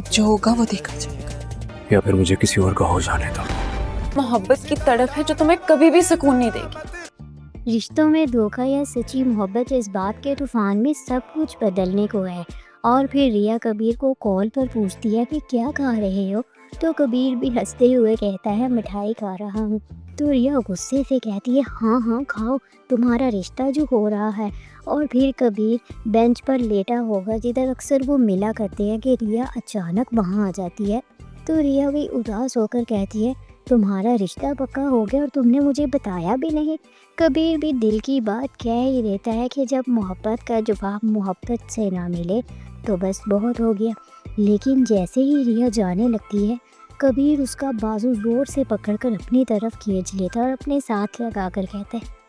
जो होगा वो देखा जाएगा। या फिर मुझे किसी और का हो जाने दो। मोहब्बत की तड़प है जो तुम्हें कभी भी सुकून नहीं देगी। रिश्तों में धोखा या सच्ची मोहब्बत इस बात के तूफान में सब कुछ बदलने को है। और फिर रिया कबीर को कॉल पर पूछती है कि क्या खा रहे हो, तो कबीर भी हंसते हुए कहता है मिठाई खा रहा हूँ। तो रिया गुस्से से कहती है हाँ हाँ खाओ, तुम्हारा रिश्ता जो हो रहा है। और फिर कबीर बेंच पर लेटा होगा जिधर अक्सर वो मिला करते हैं कि रिया अचानक वहाँ आ जाती है। तो रिया भी उदास होकर कहती है तुम्हारा रिश्ता पक्का हो गया और तुमने मुझे बताया भी नहीं। कबीर भी दिल की बात कह ही देता है कि जब मोहब्बत का जवाब मोहब्बत से ना मिले तो बस बहुत हो गया। लेकिन जैसे ही रिया जाने लगती है, कबीर उसका बाजू जोर से पकड़कर अपनी तरफ खींच लेता है और अपने साथ लगाकर कहता है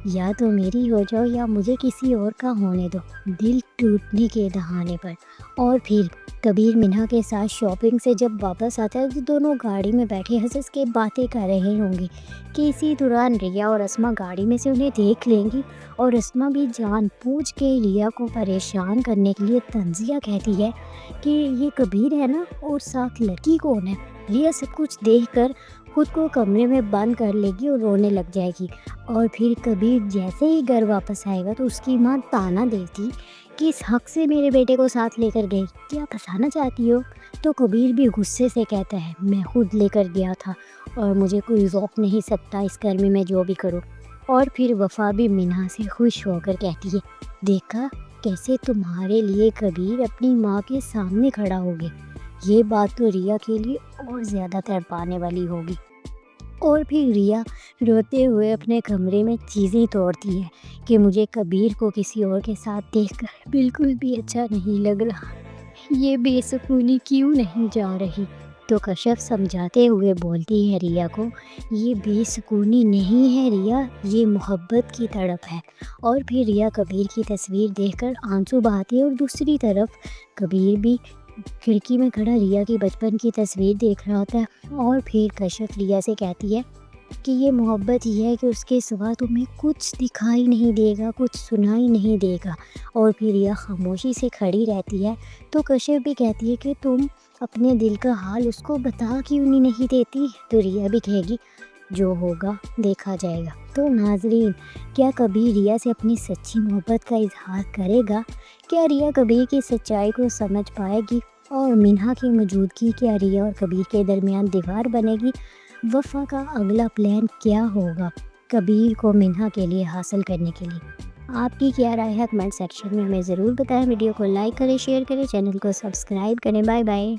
या तो मेरी हो जाओ या मुझे किसी और का होने दो, दिल टूटने के दहाने पर। और फिर कबीर मिन्हा के साथ शॉपिंग से जब वापस आता है तो दोनों गाड़ी में बैठे हंस हंस के बातें कर रहे होंगे कि इसी दौरान रिया और अस्मा गाड़ी में से उन्हें देख लेंगी और अस्मा भी जानबूझ के रिया को परेशान करने के लिए तंजिया कहती है कि ये कबीर है ना और साथ लड़की कौन है। रिया सब कुछ देखकर खुद को कमरे में बंद कर लेगी और रोने लग जाएगी। और फिर कबीर जैसे ही घर वापस आएगा तो उसकी माँ ताना देती कि इस हक से मेरे बेटे को साथ लेकर गई, क्या फंसाना चाहती हो। तो कबीर भी गुस्से से कहता है मैं खुद लेकर गया था और मुझे कोई रोक नहीं सकता इस गर्मी में जो भी करूँ। और फिर वफा भी मिन्हा से खुश होकर कहती है देखा कैसे तुम्हारे लिए कबीर अपनी माँ के सामने खड़ा हो गया। ये बात तो रिया के लिए और ज़्यादा तड़पाने वाली होगी। और फिर रिया रोते हुए अपने कमरे में चीज़ें तोड़ती है कि मुझे कबीर को किसी और के साथ देखकर बिल्कुल भी अच्छा नहीं लग रहा, ये बेसुकूनी क्यों नहीं जा रही। तो कश्यप समझाते हुए बोलती है रिया को ये बेसुकूनी नहीं है रिया, ये मोहब्बत की तड़प है। और फिर रिया कबीर की तस्वीर देखकर आंसू बहाती है और दूसरी तरफ कबीर भी खिड़की में खड़ा रिया की बचपन की तस्वीर देख रहा होता है। और फिर कश्यप रिया से कहती है कि ये मोहब्बत ही है कि उसके सिवा तुम्हें कुछ दिखाई नहीं देगा, कुछ सुनाई नहीं देगा। और फिर रिया खामोशी से खड़ी रहती है। तो कश्यप भी कहती है कि तुम अपने दिल का हाल उसको बता क्यों नहीं देती। तो रिया भी कहेगी जो होगा देखा जाएगा। तो नाजरीन, क्या कबीर रिया से अपनी सच्ची मोहब्बत का इजहार करेगा? क्या रिया कबीर की सच्चाई को समझ पाएगी? और मिन्हा की मौजूदगी क्या रिया और कबीर के दरमियान दीवार बनेगी? वफा का अगला प्लान क्या होगा कबीर को मिन्हा के लिए हासिल करने के लिए? आपकी क्या राय है कमेंट सेक्शन में हमें ज़रूर बताएं। वीडियो को लाइक करें, शेयर करें, चैनल को सब्सक्राइब करें। Bye bye.